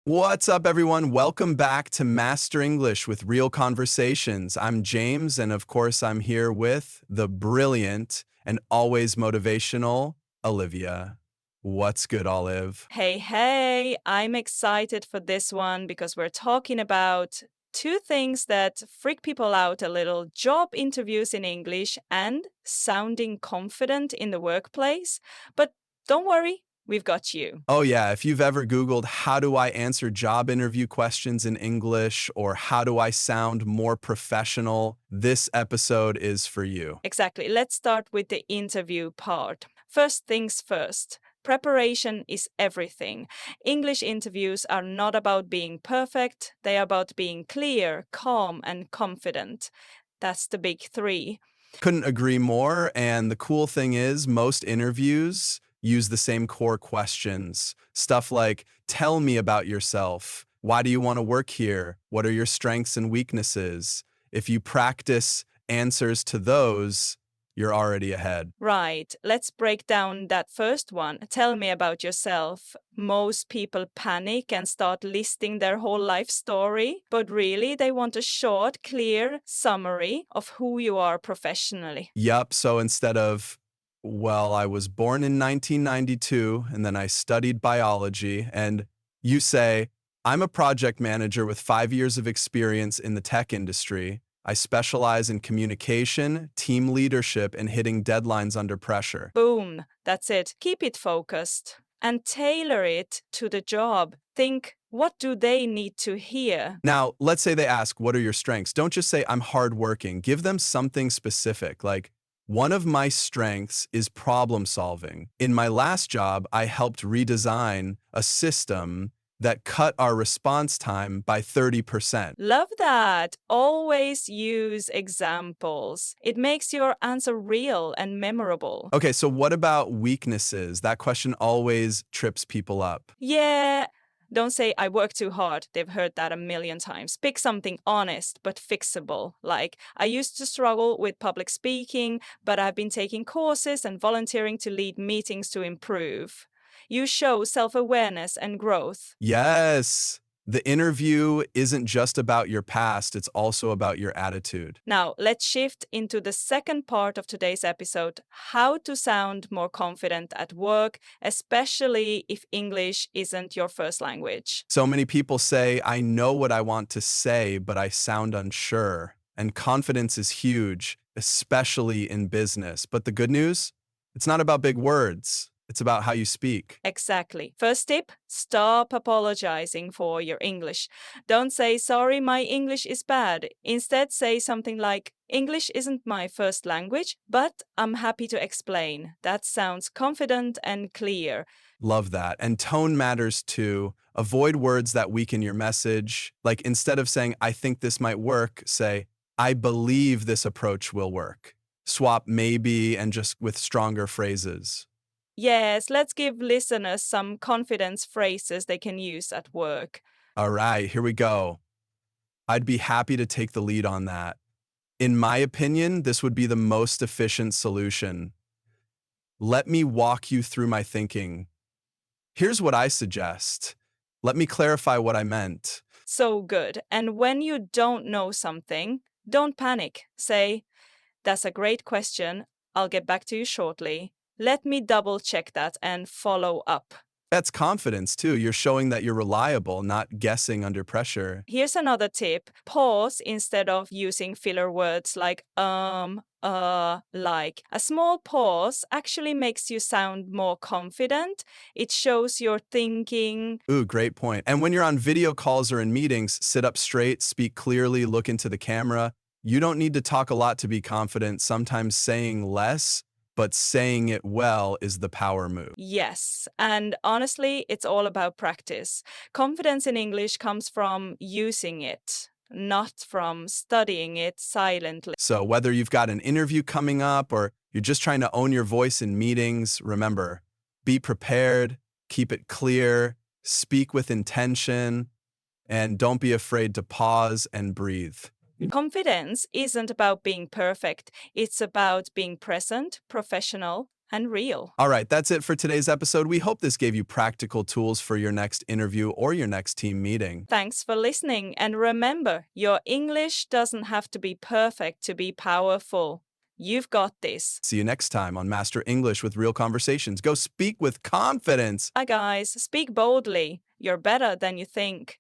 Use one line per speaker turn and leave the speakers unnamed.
What's up, everyone? Welcome back to Master English with Real Conversations. I'm James, and of course, I'm here with the brilliant and always motivational Olivia. What's good, Olive?
Hey, I'm excited for this one because we're talking about two things that freak people out a little: job interviews in English and sounding confident in the workplace. But don't worry, we've got you.
Oh, yeah, if you've ever Googled how do I answer job interview questions in English or how do I sound more professional, this episode is for you.
Exactly. Let's start with the interview part. First things first. Preparation is everything. English interviews are not about being perfect, they are about being clear, calm, and confident. That's the big three.
Couldn't agree more. And the cool thing is, most interviews use the same core questions. Stuff like, tell me about yourself. Why do you want to work here? What are your strengths and weaknesses? If you practice answers to those, you're already ahead.
Right, let's break down that first one. Tell me about yourself. Most people panic and start listing their whole life story, but really they want a short, clear summary of who you are professionally.
Yup. So instead of, well, I was born in 1992 and then I studied biology, and you say, I'm a project manager with 5 years of experience in the tech industry. I specialize in communication, team leadership, and hitting deadlines under pressure.
Boom, that's it. Keep it focused and tailor it to the job. Think, what do they need to hear?
Now, let's say they ask, what are your strengths? Don't just say, I'm hardworking. Give them something specific, like, one of my strengths is problem solving. In my last job, I helped redesign a system that cut our response time by 30%.
Love that. Always use examples. It makes your answer real and memorable.
Okay, so what about weaknesses? That question always trips people up.
Yeah, don't say I work too hard. They've heard that a million times. Pick something honest but fixable. Like, I used to struggle with public speaking, but I've been taking courses and volunteering to lead meetings to improve. You show self awareness and growth.
Yes, the interview isn't just about your past, it's also about your attitude.
Now, let's shift into the second part of today's episode: how to sound more confident at work, especially if English isn't your first language.
So many people say, I know what I want to say, but I sound unsure. And confidence is huge, especially in business. But the good news? It's not about big words, it's about how you speak.
Exactly. First tip: stop apologizing for your English. Don't say, sorry, my English is bad. Instead, say something like, English isn't my first language, but I'm happy to explain. That sounds confident and clear.
Love that. And tone matters too. Avoid words that weaken your message. Like instead of saying, I think this might work, say, I believe this approach will work. Swap maybe and just with stronger phrases.
Yes, let's give listeners some confidence phrases they can use at work.
All right, here we go. I'd be happy to take the lead on that. In my opinion, this would be the most efficient solution. Let me walk you through my thinking. Here's what I suggest. Let me clarify what I meant.
So good. And when you don't know something, don't panic. Say, that's a great question. I'll get back to you shortly. Let me double check that and follow up.
That's confidence too. You're showing that you're reliable, not guessing under pressure.
Here's another tip: pause instead of using filler words like like. A small pause actually makes you sound more confident. It shows you're thinking.
Ooh, great point. And when you're on video calls or in meetings, sit up straight, speak clearly, look into the camera. You don't need to talk a lot to be confident. Sometimes saying less, but saying it well is the power move.
Yes, and honestly, it's all about practice. Confidence in English comes from using it, not from studying it silently.
So whether you've got an interview coming up or you're just trying to own your voice in meetings, remember, be prepared, keep it clear, speak with intention, and don't be afraid to pause and breathe.
Confidence isn't about being perfect, it's about being present, professional, and real.
All right, that's it for today's episode. We hope this gave you practical tools for your next interview or your next team meeting.
Thanks for listening. And remember, your English doesn't have to be perfect to be powerful. You've got this.
See you next time on Master English with Real Conversations. Go speak with confidence.
Bye, guys. Speak boldly. You're better than you think.